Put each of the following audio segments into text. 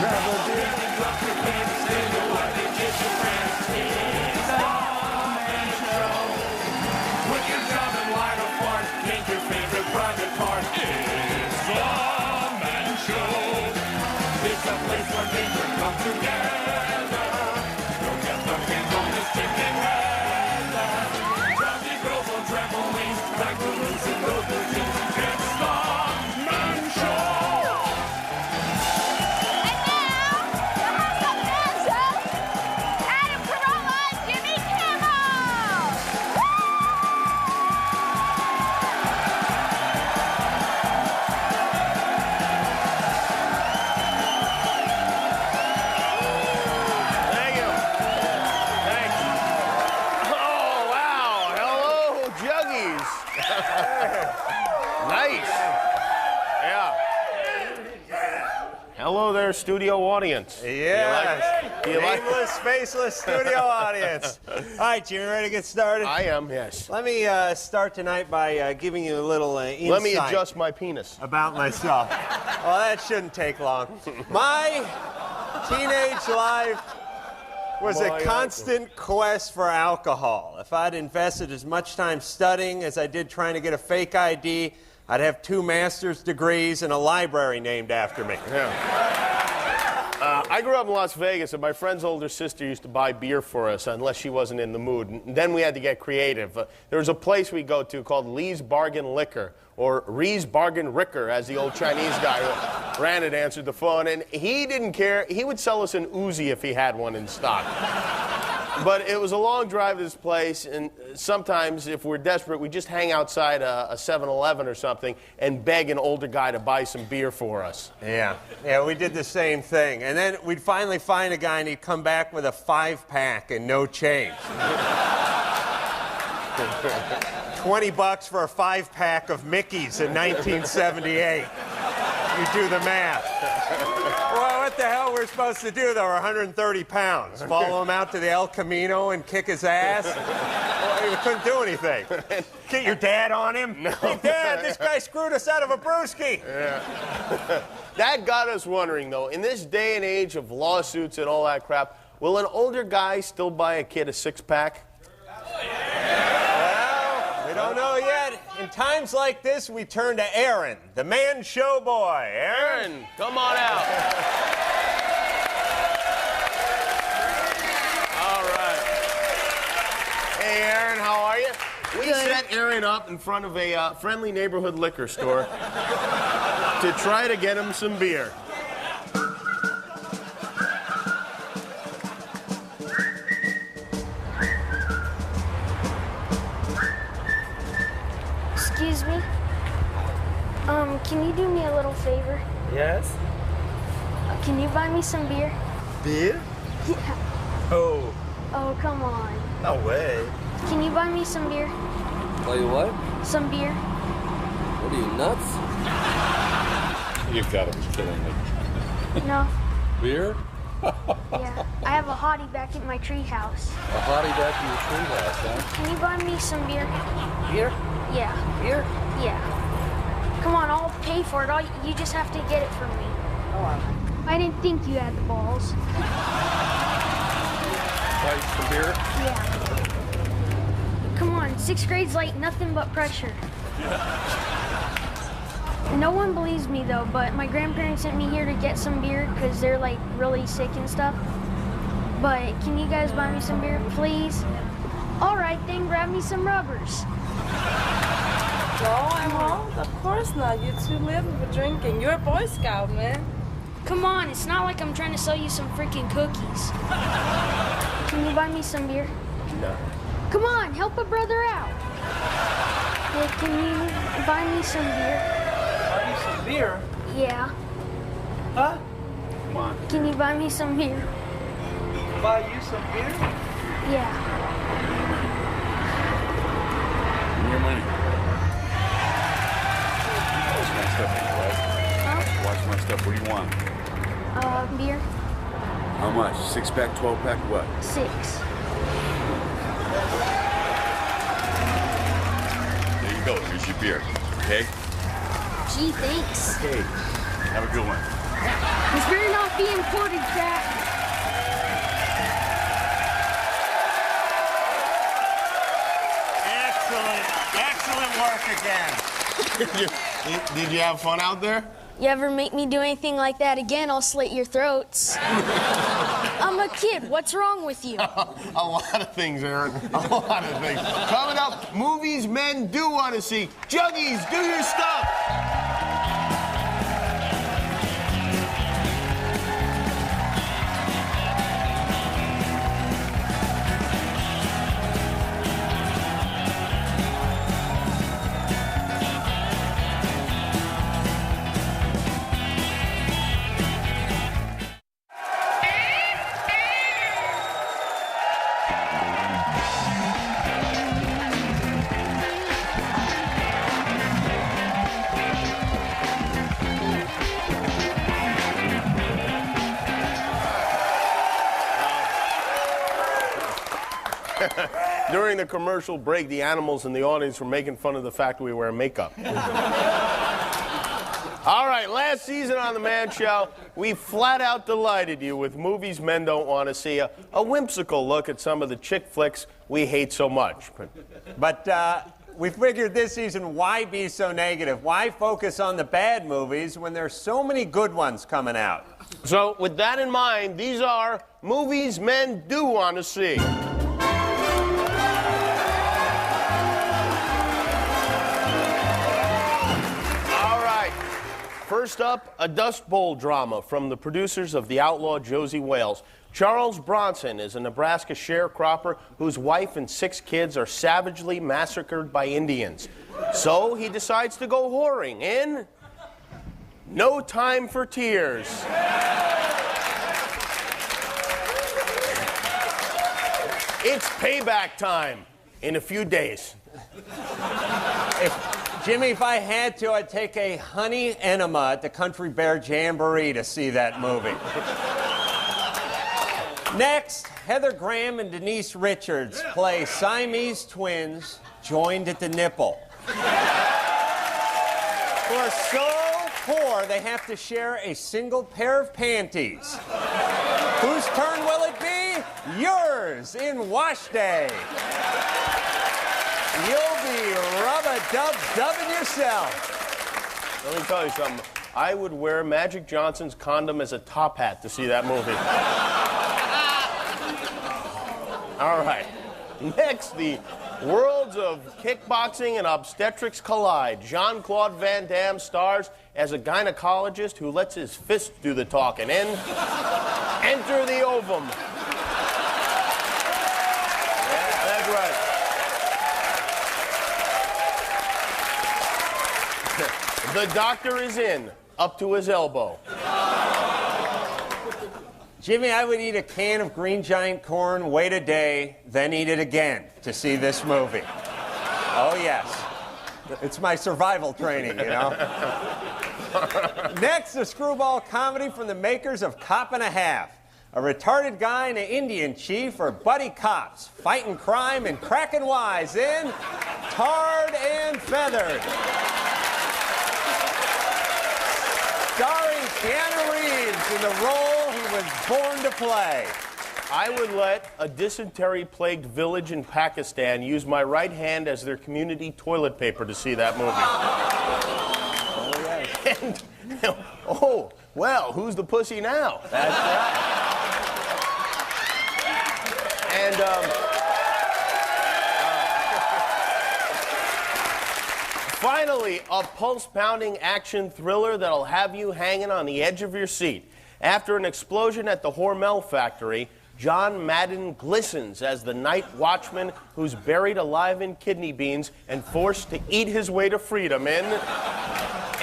Travel deep and drop your pants. Say your wife and kiss your friends. It's the Man Show. Quit your job and light a fart. Make your favorite private part. It's the Man Show. It's a place where people come together. Don't get fucking on this chicken weather. Drowsy girls on trampolines. Like the loose and those routines. It's the Man Show. Hello there, studio audience. Yes. Nameless, faceless studio audience. All right, you ready to get started? I am, yes. Let me start tonight by giving you a little insight. Let me adjust my penis. About myself. Well, that shouldn't take long. My teenage life was a constant quest for alcohol. If I'd invested as much time studying as I did trying to get a fake ID, I'd have 2 master's degrees and a library named after me. Yeah. I grew up in Las Vegas, and my friend's older sister used to buy beer for us unless she wasn't in the mood. And then we had to get creative. There was a place we go to called Lee's Bargain Liquor, or Ree's Bargain Ricker, as the old Chinese guy who ran it answered the phone. And he didn't care. He would sell us an Uzi if he had one in stock. But it was a long drive to this place, and sometimes, if we're desperate, we just hang outside a 7-Eleven or something and beg an older guy to buy some beer for us. Yeah, we did the same thing. And then we'd finally find a guy, and he'd come back with a 5-pack and no change. $20 for a 5-pack of Mickey's in 1978. You do the math. Well, what the hell we're supposed to do, though? We're 130 pounds. Follow him out to the El Camino and kick his ass? Well, we couldn't do anything. Get your dad on him? No. Hey, Dad, this guy screwed us out of a brewski. Yeah. That got us wondering, though, in this day and age of lawsuits and all that crap, will an older guy still buy a kid a 6-pack? Well, we don't know yet. In times like this, we turn to Aaron, the Man Show boy. Aaron, come on out. All right. Hey, Aaron, how are you? We set Aaron up in front of a friendly neighborhood liquor store to try to get him some beer. Excuse me? Can you do me a little favor? Yes? Can you buy me some beer? Beer? Yeah. Oh. Oh, come on. No way. Can you buy me some beer? Tell you what? Some beer? What are you, nuts? You've got to be kidding me. No. Beer? Yeah. I have a hottie back at my treehouse. A hottie back in your treehouse, huh? Can you buy me some beer? Beer? Yeah. Beer? Yeah. Come on, I'll pay for it. You just have to get it for me. Oh, I didn't think you had the balls. buy you some beer? Yeah. Come on, 6th grade's like nothing but pressure. No one believes me though, but my grandparents sent me here to get some beer because they're like really sick and stuff. But can you guys buy me some beer, please? All right, then grab me some rubbers. No, I won't. Of course not. You're too little for drinking. You're a Boy Scout, man. Come on, it's not like I'm trying to sell you some freaking cookies. Can you buy me some beer? No. Come on, help a brother out. Yeah, can you buy me some beer? Buy you some beer? Yeah. Huh? Come on. Can you buy me some beer? Buy you some beer? Yeah. Your money. Watch my stuff, right? Huh? Watch my stuff. What do you want? Beer? How much? 6-pack, 12-pack, what? 6. There you go. Here's your beer. Okay? Gee, thanks. Okay. Have a good one. This better not be imported, Jack. Excellent work again. Did you have fun out there? You ever make me do anything like that again, I'll slit your throats. I'm a kid. What's wrong with you? A lot of things, Aaron. A lot of things. Coming up, movies men do want to see. Juggies, do your stuff. During the commercial break, the animals in the audience were making fun of the fact we wear makeup. All right, last season on the Man Show, we flat out delighted you with movies men don't want to see, a whimsical look at some of the chick flicks we hate so much. But we figured this season, why be so negative? Why focus on the bad movies when there's so many good ones coming out? So with that in mind, these are movies men do want to see. First up, a Dust Bowl drama from the producers of The Outlaw Josie Wales. Charles Bronson is a Nebraska sharecropper whose wife and 6 kids are savagely massacred by Indians. So he decides to go whoring in No Time for Tears. It's payback time in a few days. Jimmy, if I had to, I'd take a honey enema at the Country Bear Jamboree to see that movie. Next, Heather Graham and Denise Richards play Siamese twins joined at the nipple. Who are so poor they have to share a single pair of panties. Whose turn will it be? Yours in Wash Day. You'll be rub-a-dub-dubbing yourself. Let me tell you something. I would wear Magic Johnson's condom as a top hat to see that movie. All right. Next, the worlds of kickboxing and obstetrics collide. Jean-Claude Van Damme stars as a gynecologist who lets his fist do the talking. Enter the ovum. Yeah, that's right. The doctor is in, up to his elbow. Jimmy, I would eat a can of Green Giant corn, wait a day, then eat it again to see this movie. Oh, yes. It's my survival training, you know. Next, a screwball comedy from the makers of Cop and a Half. A retarded guy and an Indian chief are buddy cops, fighting crime and cracking wise in Tarred and Feathered. Starring Keanu Reeves in the role he was born to play. I would let a dysentery-plagued village in Pakistan use my right hand as their community toilet paper to see that movie. And, oh, well, who's the pussy now? That's right. And, finally, a pulse-pounding action thriller that'll have you hanging on the edge of your seat. After an explosion at the Hormel factory, John Madden glistens as the night watchman who's buried alive in kidney beans and forced to eat his way to freedom in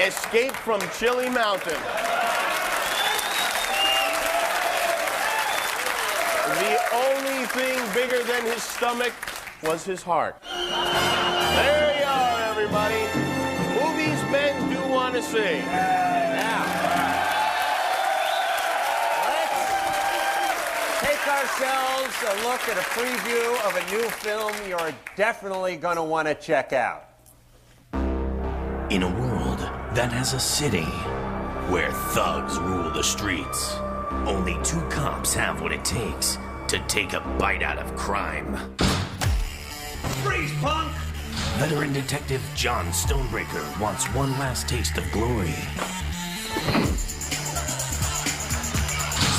Escape from Chili Mountain. The only thing bigger than his stomach was his heart. There you are, everybody. Movies men do want to see. Now, let's take ourselves a look at a preview of a new film you're definitely going to want to check out. In a world that has a city where thugs rule the streets Only 2 cops have what it takes to take a bite out of crime. Freeze, punk! Veteran detective John Stonebreaker wants one last taste of glory.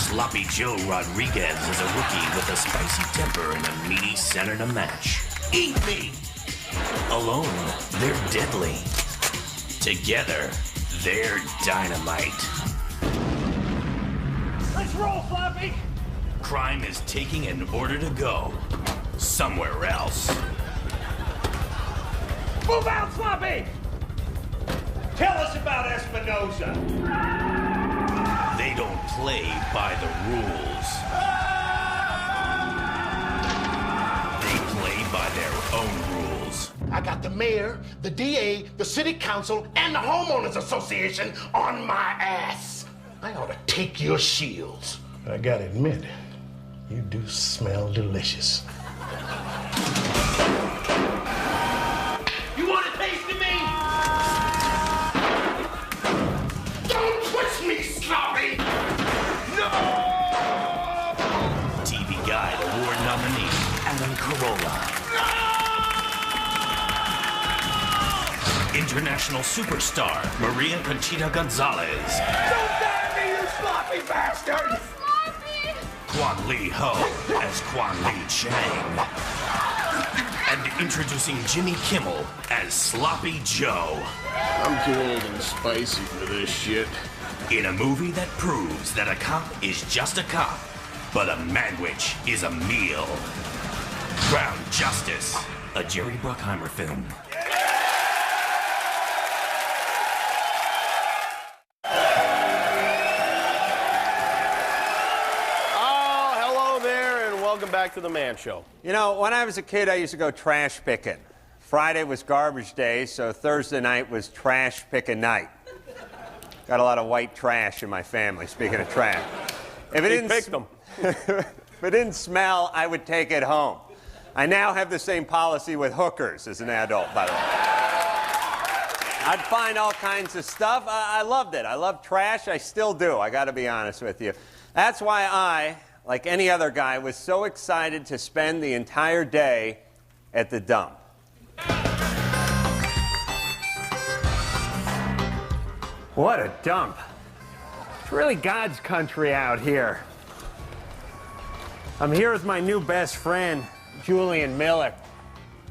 Sloppy Joe Rodriguez is a rookie with a spicy temper and a meaty center to match. Eat me! Alone, they're deadly. Together, they're dynamite. Let's roll, Floppy! Crime is taking an order to go somewhere else. Move out, Floppy! Tell us about Espinosa. They don't play by the rules. They play by their own rules. I got the mayor, the DA, the city council, and the homeowners association on my ass. I ought to take your shields. I gotta admit, you do smell delicious. You want a taste of me? Don't twist me, Sloppy! No! TV Guide Award nominee Adam Carolla. International superstar Maria Conchita Gonzalez. Don't dare me, you sloppy bastard! Quan Lee Ho as Quan Lee Chang. And introducing Jimmy Kimmel as Sloppy Joe. I'm too old and spicy for this shit. In a movie that proves that a cop is just a cop, but a manwich is a meal. Ground Justice, a Jerry Bruckheimer film. Welcome back to the Man Show. You know, when I was a kid, I used to go trash picking. Friday was garbage day, so Thursday night was trash picking night. Got a lot of white trash in my family, speaking of trash. If it picked them. If it didn't smell, I would take it home. I now have the same policy with hookers as an adult, by the way. I'd find all kinds of stuff. I loved it. I love trash. I still do. I got to be honest with you. That's why I, like any other guy, was so excited to spend the entire day at the dump. What a dump. It's really God's country out here. I'm here with my new best friend, Julian Miller.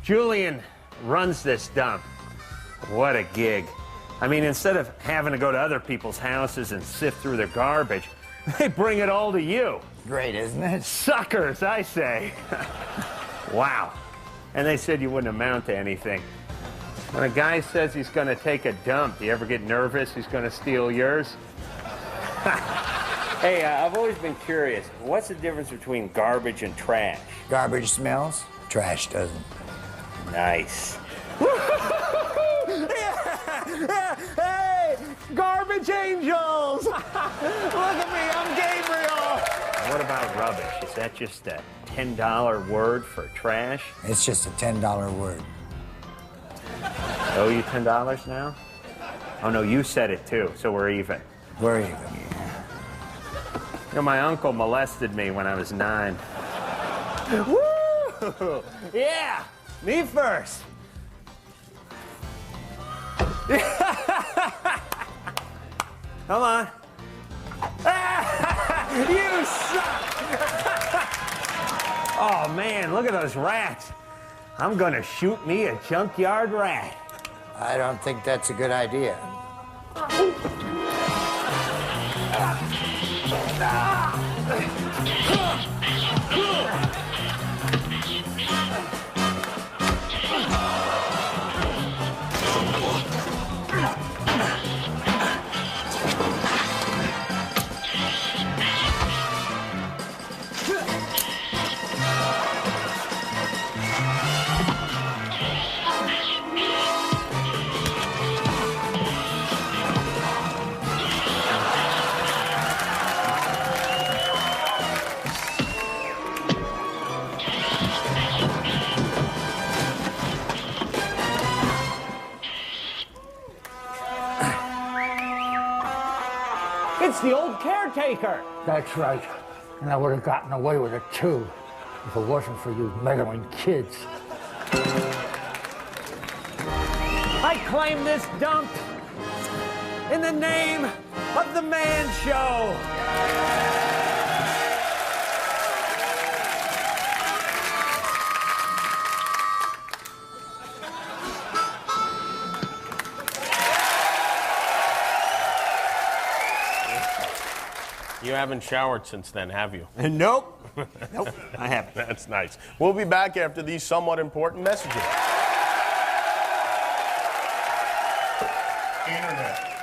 Julian runs this dump. What a gig. I mean, instead of having to go to other people's houses and sift through their garbage, they bring it all to you. Great, isn't it? Suckers, I say. Wow. And they said you wouldn't amount to anything. When a guy says he's going to take a dump, do you ever get nervous he's going to steal yours? Hey, I've always been curious. What's the difference between garbage and trash? Garbage smells, trash doesn't. Nice. Hey, garbage angels! Look at me, I'm Gabriel! What about rubbish? Is that just a $10 word for trash? It's just a $10 word. Owe you $10 now? Oh no, you said it too, so we're even. We're even. You know, my uncle molested me when I was 9. Woo! Yeah! Me first! Come on. You suck! Oh man, look at those rats. I'm gonna shoot me a junkyard rat. I don't think that's a good idea. caretaker. That's right. And I would have gotten away with it, too, if it wasn't for you meddling kids. I claim this dump in the name of the Man Show. You haven't showered since then, have you? Nope. Nope, I haven't. That's nice. We'll be back after these somewhat important messages.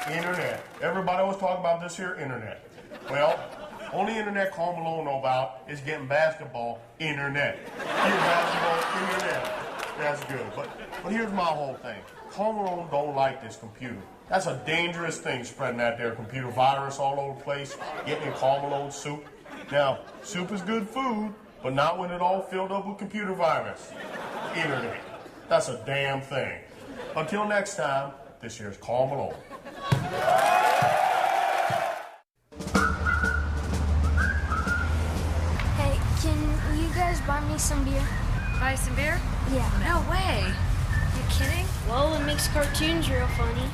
Internet. Everybody always talk about this here internet. Well, only internet Karl Malone know about is getting basketball internet. Getting basketball internet. That's good. But here's my whole thing. Karl Malone don't like this computer. That's a dangerous thing spreading out there. Computer virus all over the place. Getting in Karl Malone's soup. Now, soup is good food, but not when it all filled up with computer virus. Internet. That's a damn thing. Until next time, this here's Karl Malone. Hey, can you guys buy me some beer? Buy some beer? Yeah. No way. You kidding? Well, it makes cartoons real funny.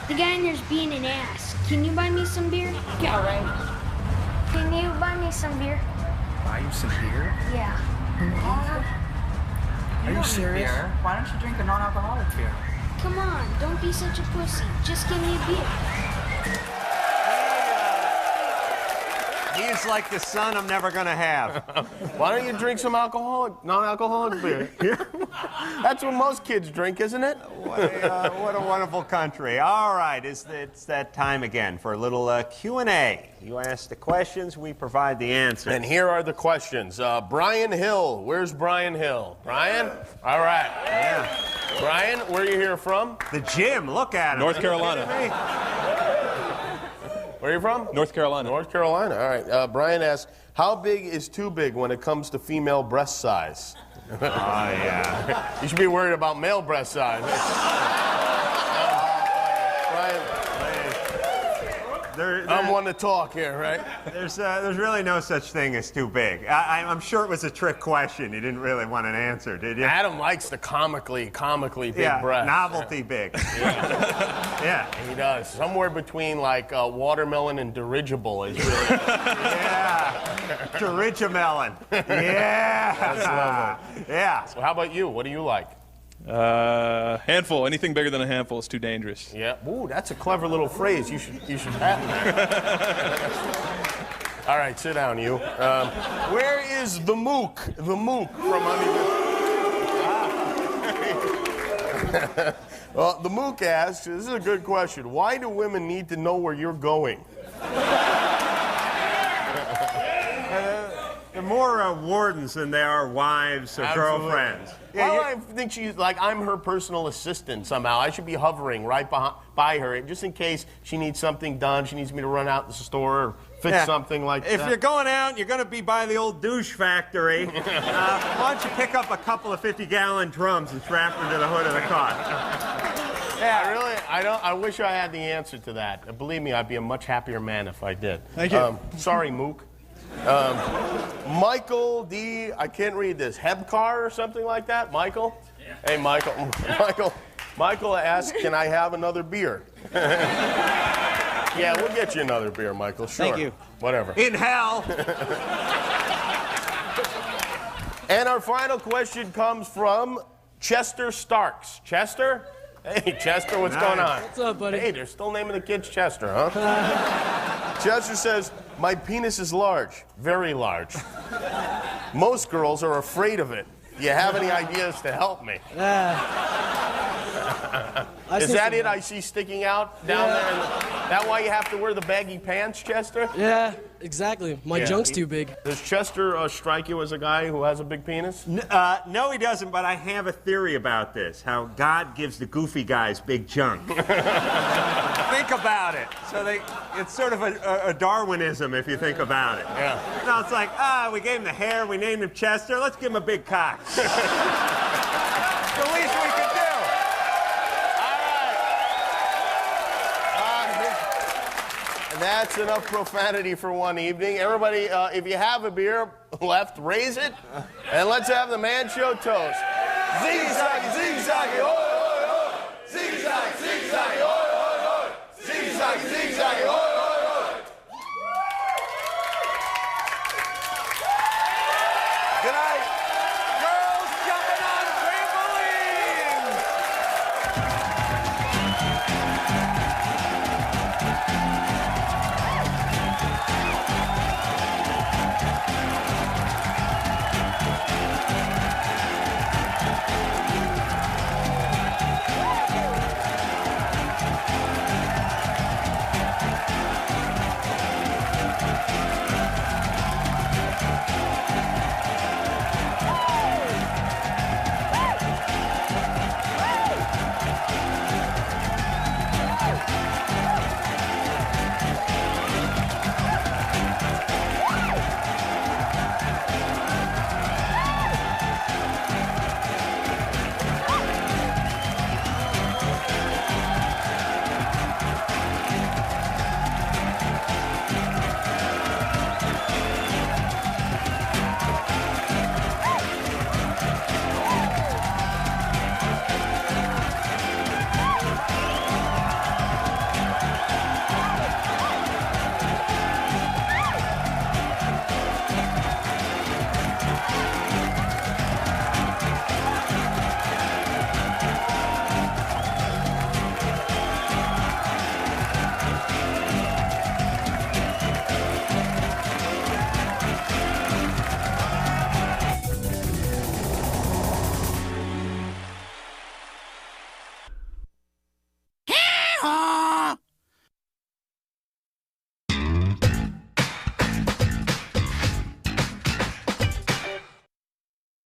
The guy in there's being an ass. Can you buy me some beer? Yeah, right. Can you buy me some beer? Buy you some beer? Yeah. Are you serious? Beer. Why don't you drink a non-alcoholic beer? Come on, don't be such a pussy. Just give me a beer. He's like the son I'm never gonna have. Why don't you drink some non-alcoholic beer? That's what most kids drink, isn't it? What a wonderful country. All right, it's that time again for a little Q&A. You ask the questions, we provide the answers. And here are the questions. Brian Hill. Where's Brian Hill? Brian? All right. Yeah. Brian, where are you here from? The gym. Look at him. North Carolina. Where are you from? North Carolina. North Carolina. All right. Brian asks, how big is too big when it comes to female breast size? Oh, yeah. You should be worried about male breast size. Brian, I'm one to talk here, right? There's really no such thing as too big. I'm sure it was a trick question. You didn't really want an answer, did you? Adam likes the comically big breast. Novelty big. Yeah. He does. Somewhere between like watermelon and dirigible is really. Yeah. Dirigimelon. Yeah. That's lovely. Yeah. So how about you? What do you like? Handful. Anything bigger than a handful is too dangerous. Yeah. Ooh, that's a clever little phrase. You should patent that. All right, sit down, you. Where is the mook? The mook from under. Well, the mook asks, this is a good question. Why do women need to know where you're going? They're more wardens than they are wives or girlfriends. Yeah, well, I think she's like, I'm her personal assistant somehow. I should be hovering right by her, just in case she needs something done. She needs me to run out to the store or fix something like that. If you're going out, you're going to be by the old douche factory. Why don't you pick up a couple of 50-gallon drums and strap them to the hood of the car? Yeah, I wish I had the answer to that. Believe me, I'd be a much happier man if I did. Thank you. Sorry, Mook. Michael D. I can't read this. Hebcar or something like that. Michael. Yeah. Hey, Michael. Michael asks, "Can I have another beer?" Yeah, we'll get you another beer, Michael. Sure. Thank you. Whatever. In hell. And our final question comes from Chester Starks. Chester? Hey, Chester, what's going on? What's up, buddy? Hey, they're still naming the kids Chester, huh? Chester says, my penis is large, very large. Most girls are afraid of it. Do you have any ideas to help me? Is that it I see sticking out down there? That why you have to wear the baggy pants, Chester? Yeah, exactly. My junk's too big. Does Chester strike you as a guy who has a big penis? No, he doesn't, but I have a theory about this, how God gives the goofy guys big junk. Think about it. So it's sort of a Darwinism if you think about it. Yeah. No, it's like, we gave him the hair, we named him Chester, let's give him a big cock. It's the least we could do. That's enough profanity for one evening. Everybody, if you have a beer left, raise it, and let's have the Man Show toast. Ziggy-zaggy, ziggy-zaggy, oh!